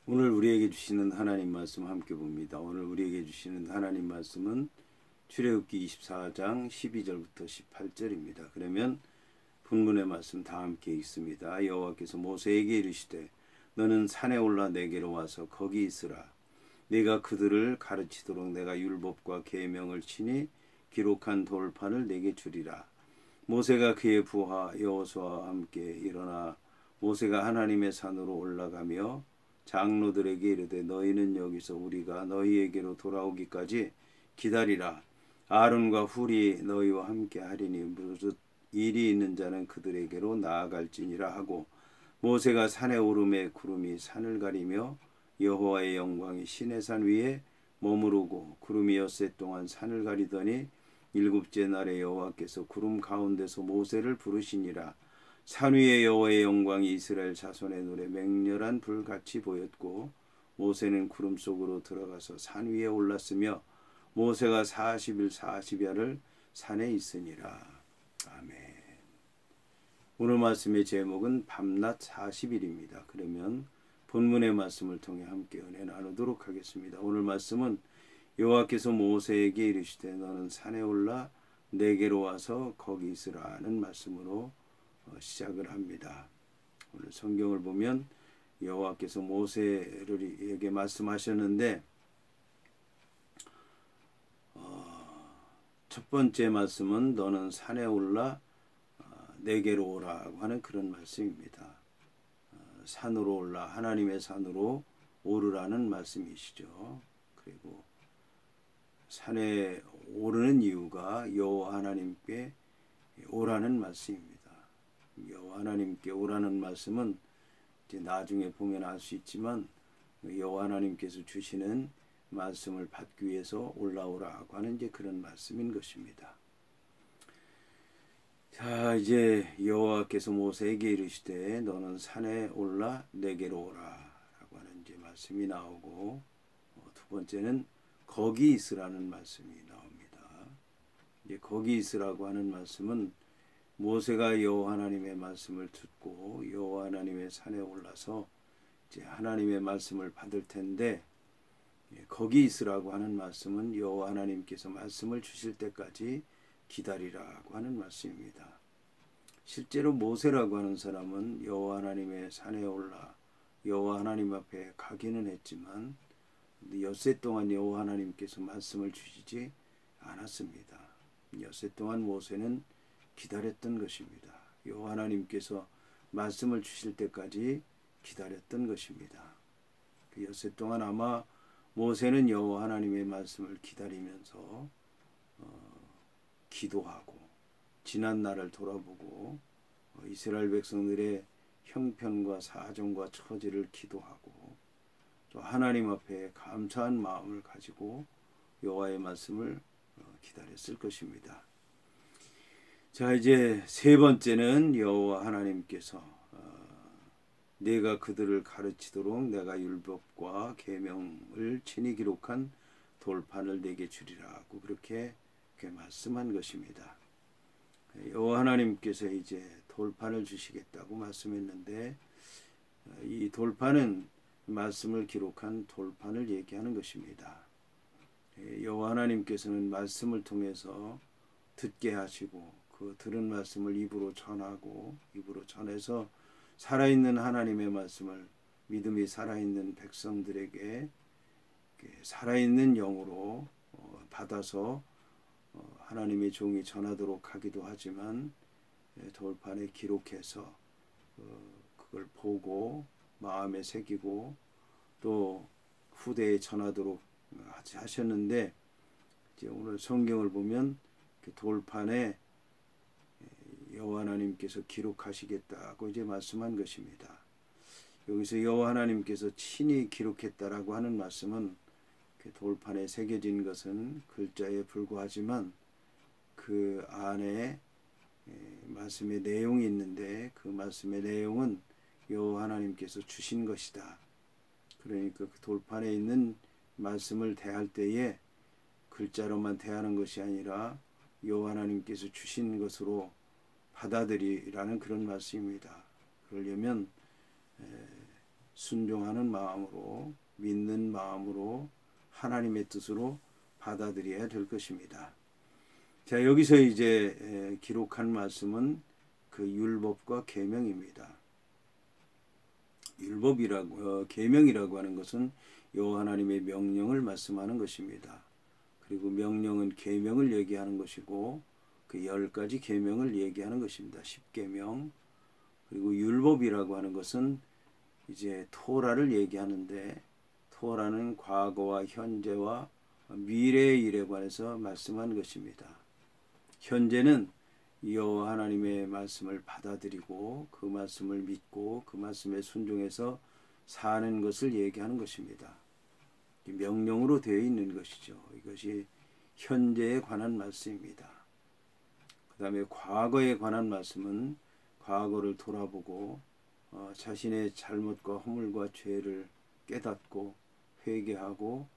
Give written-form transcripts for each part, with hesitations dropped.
오늘 우리에게 주시는 하나님 말씀 함께 봅니다. 오늘 우리에게 주시는 하나님 말씀은 출애굽기 24장 12절부터 18절입니다. 그러면 본문의 말씀 다 함께 읽습니다. 여호와께서 모세에게 이르시되 너는 산에 올라 내게로 와서 거기 있으라. 네가 그들을 가르치도록 내가 율법과 계명을 친히 기록한 돌판을 내게 주리라. 모세가 그의 부하 여호수아와 함께 일어나 모세가 하나님의 산으로 올라가며 장로들에게 이르되 너희는 여기서 우리가 너희에게로 돌아오기까지 기다리라. 아론과 훌이 너희와 함께 하리니 무릇 일이 있는 자는 그들에게로 나아갈지니라 하고 모세가 산에 오르매 구름이 산을 가리며 여호와의 영광이 시내산 위에 머무르고 구름이 엿새 동안 산을 가리더니 일곱째 날에 여호와께서 구름 가운데서 모세를 부르시니라. 산 위에 여호와의 영광이 이스라엘 자손의 눈에 맹렬한 불같이 보였고 모세는 구름 속으로 들어가서 산 위에 올랐으며 모세가 40일 40야를 산에 있으니라. 아멘. 오늘 말씀의 제목은 밤낮 40일입니다. 그러면 본문의 말씀을 통해 함께 은혜 나누도록 하겠습니다. 오늘 말씀은 여호와께서 모세에게 이르시되 너는 산에 올라 내게로 와서 거기 있으라는 말씀으로 시작을 합니다. 오늘 성경을 보면 여호와께서 모세에게 말씀하셨는데 첫 번째 말씀은 너는 산에 올라 내게로 오라고 하는 그런 말씀입니다. 산으로 올라 하나님의 산으로 오르라는 말씀이시죠. 그리고 산에 오르는 이유가 여호와 하나님께 오라는 말씀입니다. 여호와 하나님께 오라는 말씀은 이제 나중에 보면 알 수 있지만 여호와 하나님께서 주시는 말씀을 받기 위해서 올라오라고 하는 이제 그런 말씀인 것입니다. 자, 이제 여호와께서 모세에게 이르시되 너는 산에 올라 내게로 오라라고 하는 이제 말씀이 나오고 두 번째는 거기 있으라는 말씀이 나옵니다. 이제 거기 있으라고 하는 말씀은 모세가 여호와 하나님의 말씀을 듣고 여호와 하나님의 산에 올라서 이제 하나님의 말씀을 받을 텐데 거기 있으라고 하는 말씀은 여호와 하나님께서 말씀을 주실 때까지 기다리라고 하는 말씀입니다. 실제로 모세라고 하는 사람은 여호와 하나님의 산에 올라 여호와 하나님 앞에 가기는 했지만 엿새 동안 여호와 하나님께서 말씀을 주시지 않았습니다. 엿새 동안 모세는 기다렸던 것입니다. 여호와 하나님께서 말씀을 주실 때까지 기다렸던 것입니다. 그 엿새 동안 아마 모세는 여호와 하나님의 말씀을 기다리면서 기도하고 지난 날을 돌아보고 이스라엘 백성들의 형편과 사정과 처지를 기도하고 또 하나님 앞에 감사한 마음을 가지고 여호와의 말씀을 기다렸을 것입니다. 자, 이제 세 번째는 여호와 하나님께서 내가 그들을 가르치도록 내가 율법과 계명을 친히 기록한 돌판을 내게 주리라고 그렇게 말씀한 것입니다. 여호와 하나님께서 이제 돌판을 주시겠다고 말씀했는데 이 돌판은 말씀을 기록한 돌판을 얘기하는 것입니다. 여호와 하나님께서는 말씀을 통해서 듣게 하시고 그 들은 말씀을 입으로 전하고 입으로 전해서 살아있는 하나님의 말씀을 믿음이 살아있는 백성들에게 살아있는 영으로 받아서 하나님의 종이 전하도록 하기도 하지만 돌판에 기록해서 그걸 보고 마음에 새기고 또 후대에 전하도록 하셨는데 이제 오늘 성경을 보면 돌판에 여호와 하나님께서 기록하시겠다고 이제 말씀한 것입니다. 여기서 여호와 하나님께서 친히 기록했다라고 하는 말씀은 돌판에 새겨진 것은 글자에 불과하지만 그 안에 말씀의 내용이 있는데 그 말씀의 내용은 여호와 하나님께서 주신 것이다. 그러니까 그 돌판에 있는 말씀을 대할 때에 글자로만 대하는 것이 아니라 여호와 하나님께서 주신 것으로 받아들이라는 그런 말씀입니다. 그러려면 순종하는 마음으로, 믿는 마음으로 하나님의 뜻으로 받아들여야 될 것입니다. 자, 여기서 이제 기록한 말씀은 그 율법과 계명입니다. 율법이라고 계명이라고 하는 것은 여호와 하나님의 명령을 말씀하는 것입니다. 그리고 명령은 계명을 얘기하는 것이고 그 10가지 계명을 얘기하는 것입니다. 10계명. 그리고 율법이라고 하는 것은 이제 토라를 얘기하는데 토라는 과거와 현재와 미래의 일에 관해서 말씀하는 것입니다. 현재는 여호와 하나님의 말씀을 받아들이고 그 말씀을 믿고 그 말씀에 순종해서 사는 것을 얘기하는 것입니다. 명령으로 되어 있는 것이죠. 이것이 현재에 관한 말씀입니다. 그 다음에 과거에 관한 말씀은 과거를 돌아보고 자신의 잘못과 허물과 죄를 깨닫고 회개하고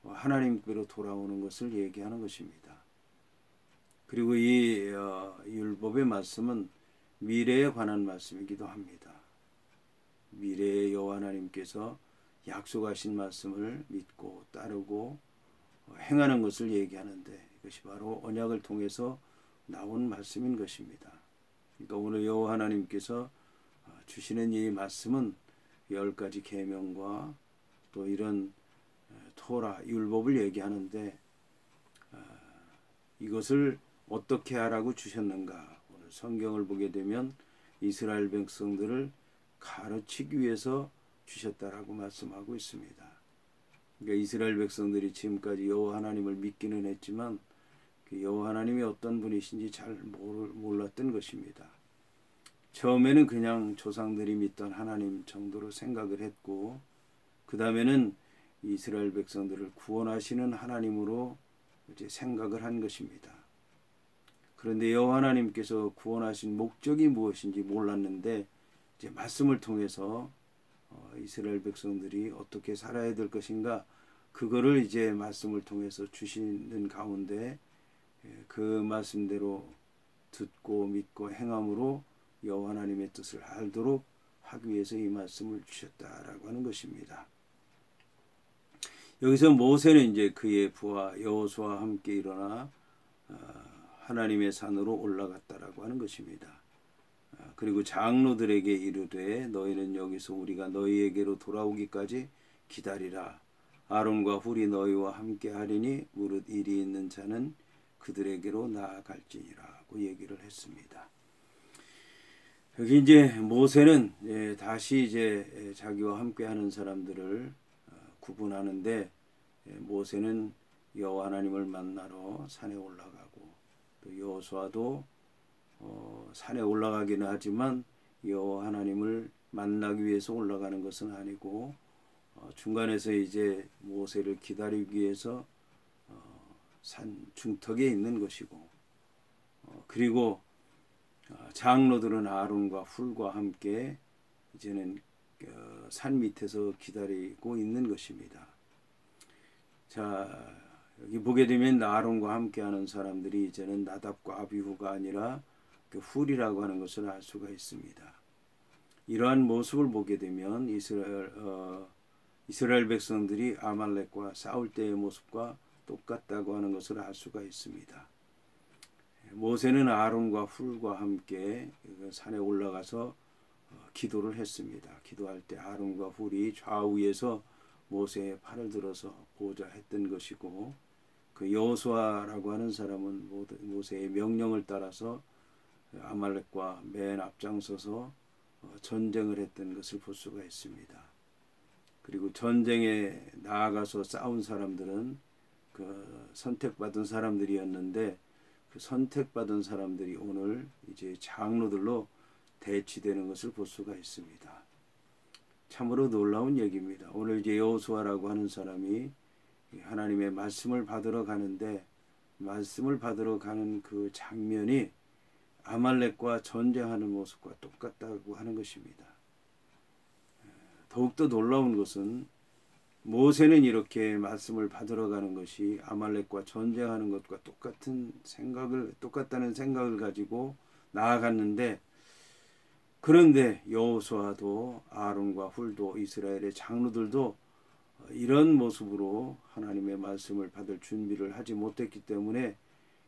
하나님께로 돌아오는 것을 얘기하는 것입니다. 그리고 이 율법의 말씀은 미래에 관한 말씀이기도 합니다. 미래의 여호와 하나님께서 약속하신 말씀을 믿고 따르고 행하는 것을 얘기하는데 이것이 바로 언약을 통해서 나온 말씀인 것입니다. 그러니까 오늘 여호와 하나님께서 주시는 이 말씀은 10가지 계명과 또 이런 토라 율법을 얘기하는데 이것을 어떻게 하라고 주셨는가? 오늘 성경을 보게 되면 이스라엘 백성들을 가르치기 위해서 주셨다라고 말씀하고 있습니다. 그러니까 이스라엘 백성들이 지금까지 여호와 하나님을 믿기는 했지만 그 여호와 하나님이 어떤 분이신지 잘 몰랐던 것입니다. 처음에는 그냥 조상들이 믿던 하나님 정도로 생각을 했고 그 다음에는 이스라엘 백성들을 구원하시는 하나님으로 이제 생각을 한 것입니다. 그런데 여호와 하나님께서 구원하신 목적이 무엇인지 몰랐는데 이제 말씀을 통해서 이스라엘 백성들이 어떻게 살아야 될 것인가 그거를 이제 말씀을 통해서 주시는 가운데 그 말씀대로 듣고 믿고 행함으로 여호와 하나님의 뜻을 알도록 하기 위해서 이 말씀을 주셨다라고 하는 것입니다. 여기서 모세는 이제 그의 부하 여호수아와 함께 일어나 하나님의 산으로 올라갔다라고 하는 것입니다. 그리고 장로들에게 이르되 너희는 여기서 우리가 너희에게로 돌아오기까지 기다리라. 아론과 훌이 너희와 함께 하리니 무릇 일이 있는 자는 그들에게로 나아갈지니라고 얘기를 했습니다. 여기 이제 모세는 다시 이제 자기와 함께하는 사람들을 구분하는데 모세는 여호와 하나님을 만나러 산에 올라가고 또 여호수아도 산에 올라가기는 하지만 여호와 하나님을 만나기 위해서 올라가는 것은 아니고 중간에서 이제 모세를 기다리기 위해서 산 중턱에 있는 것이고 그리고 장로들은 아론과 훌과 함께 이제는 산 밑에서 기다리고 있는 것입니다. 자, 여기 보게 되면 아론과 함께하는 사람들이 이제는 나답과 아비후가 아니라 그 훌이라고 하는 것을 알 수가 있습니다. 이러한 모습을 보게 되면 이스라엘 백성들이 아말렉과 싸울 때의 모습과 똑같다고 하는 것을 알 수가 있습니다. 모세는 아론과 훌과 함께 산에 올라가서 기도를 했습니다. 기도할 때 아론과 훌이 좌우에서 모세의 팔을 들어서 보자 했던 것이고 그 여호수아라고 하는 사람은 모세의 명령을 따라서 아말렉과 맨 앞장서서 전쟁을 했던 것을 볼 수가 있습니다. 그리고 전쟁에 나아가서 싸운 사람들은 그 선택받은 사람들이었는데 그 선택받은 사람들이 오늘 이제 장로들로 대치되는 것을 볼 수가 있습니다. 참으로 놀라운 얘기입니다. 오늘 이제 여호수아라고 하는 사람이 하나님의 말씀을 받으러 가는데 말씀을 받으러 가는 그 장면이 아말렉과 전쟁하는 모습과 똑같다고 하는 것입니다. 더욱더 놀라운 것은 모세는 이렇게 말씀을 받으러 가는 것이 아말렉과 전쟁하는 것과 똑같다는 생각을 가지고 나아갔는데 그런데 여호수아도 아론과 훌도 이스라엘의 장로들도 이런 모습으로 하나님의 말씀을 받을 준비를 하지 못했기 때문에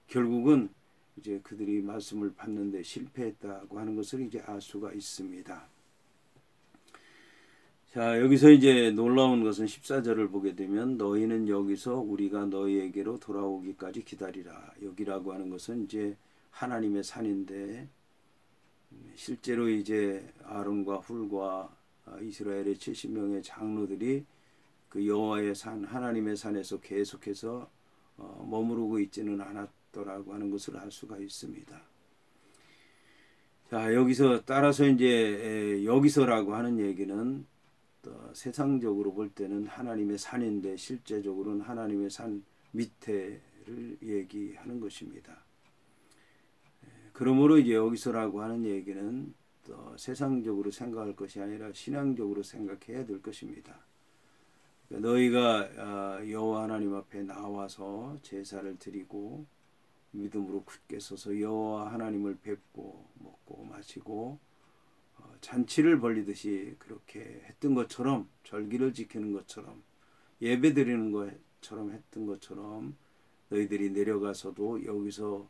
결국은 이제 그들이 말씀을 받는데 실패했다고 하는 것을 이제 알 수가 있습니다. 자, 여기서 이제 놀라운 것은 14절을 보게 되면 너희는 여기서 우리가 너희에게로 돌아오기까지 기다리라. 여기라고 하는 것은 이제 하나님의 산인데 실제로 이제 아론과 훌과 이스라엘의 70명의 장로들이 그 여호와의 산 하나님의 산에서 계속해서 머무르고 있지는 않았더라고 하는 것을 알 수가 있습니다. 자, 여기서 따라서 이제 여기서라고 하는 얘기는 세상적으로 볼 때는 하나님의 산인데 실제적으로는 하나님의 산 밑에를 얘기하는 것입니다. 그러므로 이제 여기서라고 하는 얘기는 세상적으로 생각할 것이 아니라 신앙적으로 생각해야 될 것입니다. 너희가 여호와 하나님 앞에 나와서 제사를 드리고 믿음으로 굳게 서서 여호와 하나님을 뵙고 먹고 마시고 잔치를 벌리듯이 그렇게 했던 것처럼 절기를 지키는 것처럼 예배 드리는 것처럼 했던 것처럼 너희들이 내려가서도 여기서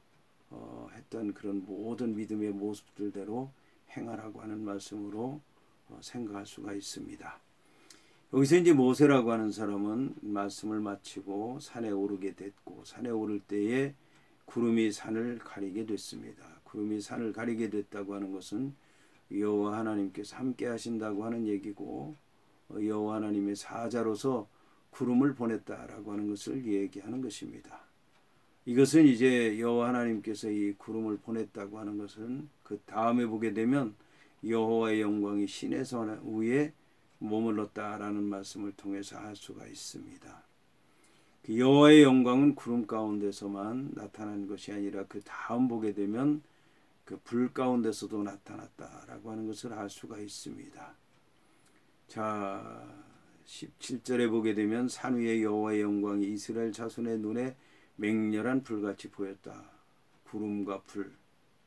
했던 그런 모든 믿음의 모습들대로 행하라고 하는 말씀으로 생각할 수가 있습니다. 여기서 이제 모세라고 하는 사람은 말씀을 마치고 산에 오르게 됐고 산에 오를 때에 구름이 산을 가리게 됐습니다. 구름이 산을 가리게 됐다고 하는 것은 여호와 하나님께서 함께 하신다고 하는 얘기고 여호와 하나님의 사자로서 구름을 보냈다라고 하는 것을 얘기하는 것입니다. 이것은 이제 여호와 하나님께서 이 구름을 보냈다고 하는 것은 그 다음에 보게 되면 여호와의 영광이 시내산 위에 머물렀다라는 말씀을 통해서 알 수가 있습니다. 그 여호와의 영광은 구름 가운데서만 나타난 것이 아니라 그 다음 보게 되면 그 불 가운데서도 나타났다라고 하는 것을 알 수가 있습니다. 자, 17절에 보게 되면 산 위에 여호와의 영광이 이스라엘 자손의 눈에 맹렬한 불같이 보였다. 구름과 불.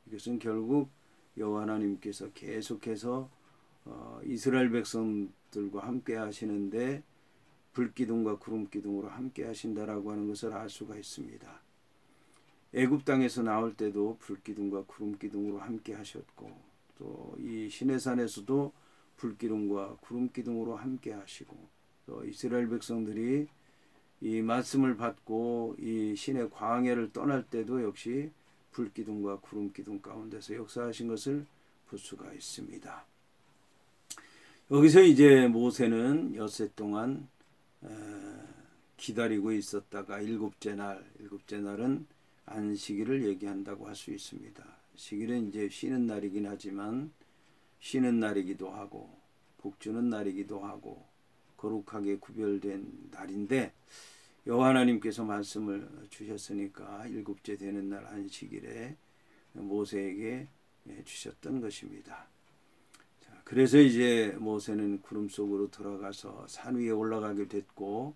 이것은 결국 여호와 하나님께서 계속해서 이스라엘 백성들과 함께 하시는데 불기둥과 구름기둥으로 함께 하신다라고 하는 것을 알 수가 있습니다. 애굽 땅에서 나올 때도 불기둥과 구름기둥으로 함께 하셨고 또 이 시내산에서도 불기둥과 구름기둥으로 함께 하시고 또 이스라엘 백성들이 이 말씀을 받고 이 시내 광야를 떠날 때도 역시 불기둥과 구름기둥 가운데서 역사하신 것을 볼 수가 있습니다. 여기서 이제 모세는 엿새 동안 기다리고 있었다가 일곱째 날은 안식일을 얘기한다고 할 수 있습니다. 식일은 이제 쉬는 날이긴 하지만 쉬는 날이기도 하고 복주는 날이기도 하고 거룩하게 구별된 날인데 여호와 하나님께서 말씀을 주셨으니까 일곱째 되는 날 안식일에 모세에게 주셨던 것입니다. 자, 그래서 이제 모세는 구름 속으로 들어가서 산 위에 올라가게 됐고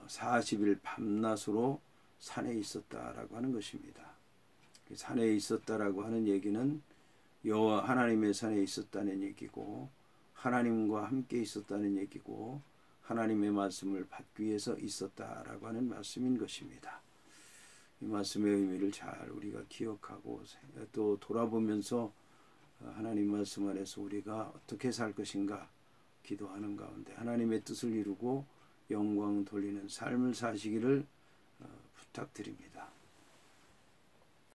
40일 밤낮으로 산에 있었다라고 하는 것입니다. 산에 있었다라고 하는 얘기는 여호와 하나님의 산에 있었다는 얘기고 하나님과 함께 있었다는 얘기고 하나님의 말씀을 받기 위해서 있었다라고 하는 말씀인 것입니다. 이 말씀의 의미를 잘 우리가 기억하고 또 돌아보면서 하나님 말씀 안에서 우리가 어떻게 살 것인가 기도하는 가운데 하나님의 뜻을 이루고 영광 돌리는 삶을 사시기를 부탁드립니다.